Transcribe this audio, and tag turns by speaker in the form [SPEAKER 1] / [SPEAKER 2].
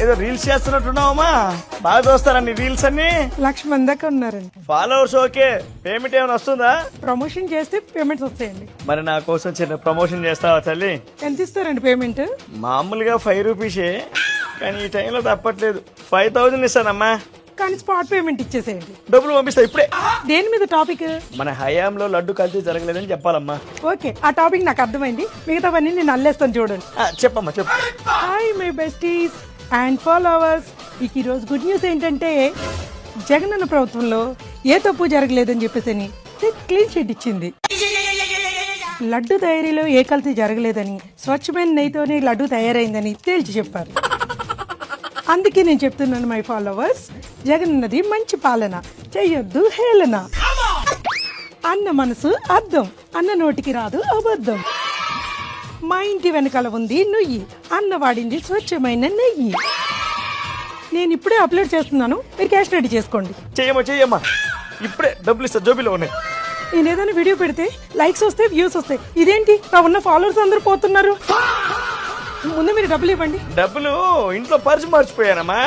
[SPEAKER 1] ఏదో రీల్స్ చేస్తున్నట్టున్నావమ్మా. బాగా చూస్తారా నీ రీల్స్ అన్ని?
[SPEAKER 2] 1,00,000 మంది దాకా ఉన్నారండి.
[SPEAKER 1] ఫాలోవర్స్ ఓకే, పేమెంట్ ఏమైనా వస్తుందా?
[SPEAKER 2] ప్రమోషన్ చేస్తే పేమెంట్స్ వస్తాయండి.
[SPEAKER 1] మరి నా కోసం చిన్న ప్రమోషన్ చేస్తావా తల్లి?
[SPEAKER 2] ఎంత ఇస్తారండి పేమెంట్?
[SPEAKER 1] మామూలుగా 5 రూపీసే, కానీ ఈ టైంలో తప్పట్లేదు. 5,000 ఇస్తానమ్మా.
[SPEAKER 2] కానీ స్పాట్ పేమెంట్ ఇచ్చేసేయండి.
[SPEAKER 1] డబ్బులు పంపిస్తా ఇప్పుడే.
[SPEAKER 2] దేని మీద టాపిక్?
[SPEAKER 1] మన హయాంలో లడ్డు కల్తీ జరగలేదని చెప్పాలమ్మా.
[SPEAKER 2] ఓకే, ఆ టాపిక్ నాకు అర్థమైంది. మిగతావన్నీ నేను అల్లేస్తాను చూడండి.
[SPEAKER 1] చెప్పమ్మా చెప్పు.
[SPEAKER 2] Hi my besties and followers. మీకు ఈరోజు గుడ్ న్యూస్ ఏంటంటే జగనన్న ప్రభుత్వంలో ఏ తప్పు జరగలేదని చెప్పేసి క్లీన్ చిట్ ఇచ్చింది. లడ్డు తయారీలో ఏ కల్తీ జరగలేదని, స్వచ్ఛమైన నెయ్యితోనే లడ్డు తయారైందని తేల్చి చెప్పారు. అందుకే నేను చెప్తున్నాను మై ఫాలోవర్స్, జగనన్నది మంచి పాలన, చెయ్యొద్దు హేళన. అన్న మనసు అద్దం, అన్న నోటికి రాదు అబద్ధం. మా ఇంటి వెనకాల ఉంది నుయ్యి, అన్న వాడింది స్వచ్ఛమైన నెయ్యి. నేను ఇప్పుడే అప్లోడ్ చేస్తున్నాను, మీరు క్యాష్ రెడీ చేసుకోండి.
[SPEAKER 1] చెయ్యమ్మా ఇప్పుడే డబ్బులు ఇస్తా, జోబీలో ఉన్నాయి.
[SPEAKER 2] నేను ఏదైనా వీడియో పెడితే లైక్స్ వస్తాయి, వ్యూస్ వస్తాయి. ఇదేంటి నా ఉన్న ఫాలోవర్స్ అందరూ పోతున్నారు? ముందు మీరు డబ్బులు ఇవ్వండి.
[SPEAKER 1] డబ్బులు ఇంట్లో పర్సు మర్చిపోయానమ్మా.